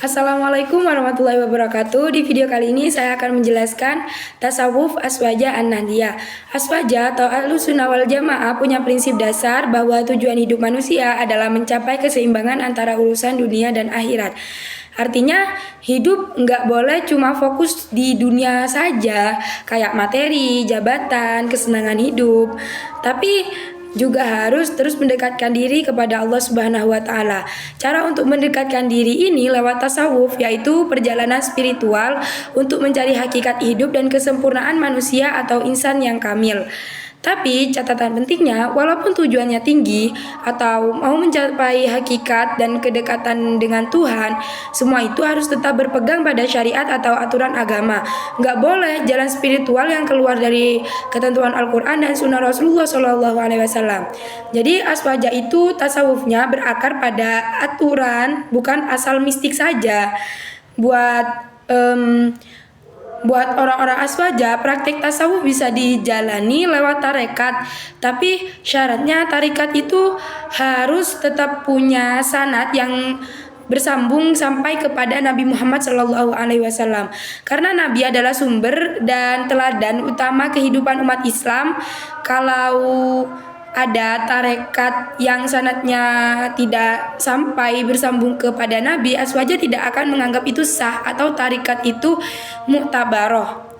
Assalamualaikum warahmatullahi wabarakatuh. Di video kali ini saya akan menjelaskan tasawuf Aswaja An-Nahdiyah. Aswaja atau Ahlussunnah wal Jamaah punya prinsip dasar bahwa tujuan hidup manusia adalah mencapai keseimbangan antara urusan dunia dan akhirat. Artinya hidup nggak boleh cuma fokus di dunia saja, kayak materi, jabatan, kesenangan hidup, tapi juga harus terus mendekatkan diri kepada Allah Subhanahu wa taala. Cara untuk mendekatkan diri ini lewat tasawuf, yaitu perjalanan spiritual untuk mencari hakikat hidup dan kesempurnaan manusia atau insan yang kamil. Tapi catatan pentingnya, walaupun tujuannya tinggi atau mau mencapai hakikat dan kedekatan dengan Tuhan, semua itu harus tetap berpegang pada syariat atau aturan agama. Nggak boleh jalan spiritual yang keluar dari ketentuan Al-Quran dan Sunnah Rasulullah SAW. Jadi aswaja itu tasawufnya berakar pada aturan, bukan asal mistik saja. Buat orang-orang aswaja, praktik tasawuf bisa dijalani lewat tarekat, tapi syaratnya tarekat itu harus tetap punya sanad yang bersambung sampai kepada Nabi Muhammad SAW. Karena Nabi adalah sumber dan teladan utama kehidupan umat Islam. Kalau ada tarekat yang sanadnya tidak sampai bersambung kepada Nabi, aswaja tidak akan menganggap itu sah atau tarekat itu muktabaroh.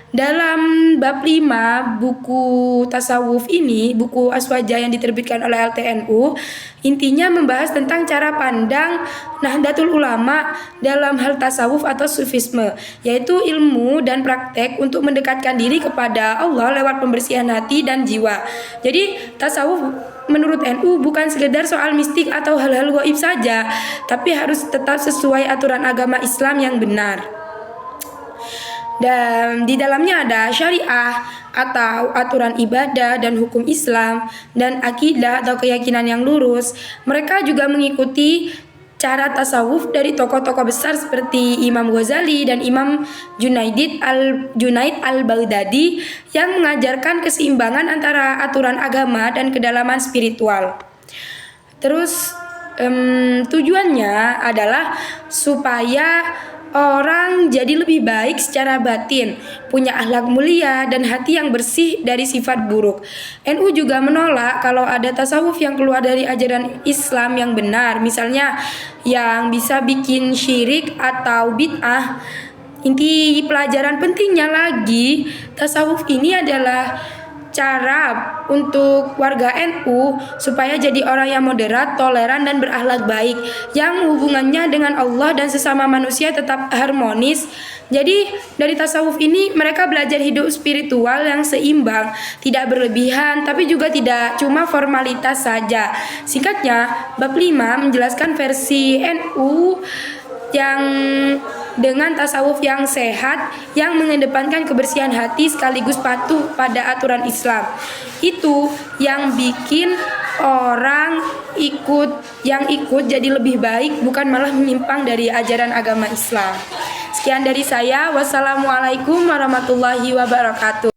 Dalam bab 5 buku tasawuf ini, buku Aswaja yang diterbitkan oleh LTNU, intinya membahas tentang cara pandang Nahdlatul Ulama dalam hal tasawuf atau sufisme, yaitu ilmu dan praktek untuk mendekatkan diri kepada Allah lewat pembersihan hati dan jiwa. Jadi tasawuf menurut NU bukan sekedar soal mistik atau hal-hal gaib saja, tapi harus tetap sesuai aturan agama Islam yang benar. Dan di dalamnya ada syariah atau aturan ibadah dan hukum Islam, dan akidah atau keyakinan yang lurus. Mereka juga mengikuti cara tasawuf dari tokoh-tokoh besar seperti Imam Ghazali dan Imam Junaid al-Baghdadi yang mengajarkan keseimbangan antara aturan agama dan kedalaman spiritual. Terus tujuannya adalah supaya orang jadi lebih baik secara batin, punya akhlak mulia dan hati yang bersih dari sifat buruk. NU juga menolak kalau ada tasawuf yang keluar dari ajaran Islam yang benar, misalnya yang bisa bikin syirik atau bid'ah. Inti pelajaran pentingnya lagi, tasawuf ini adalah cara untuk warga NU supaya jadi orang yang moderat, toleran, dan berakhlak baik, yang hubungannya dengan Allah dan sesama manusia tetap harmonis. Jadi dari tasawuf ini mereka belajar hidup spiritual yang seimbang, tidak berlebihan, tapi juga tidak cuma formalitas saja. Singkatnya, bab 5 menjelaskan versi NU yang dengan tasawuf yang sehat, yang mengedepankan kebersihan hati sekaligus patuh pada aturan Islam. Itu yang bikin orang ikut jadi lebih baik, bukan malah menyimpang dari ajaran agama Islam. Sekian dari saya. Wassalamualaikum warahmatullahi wabarakatuh.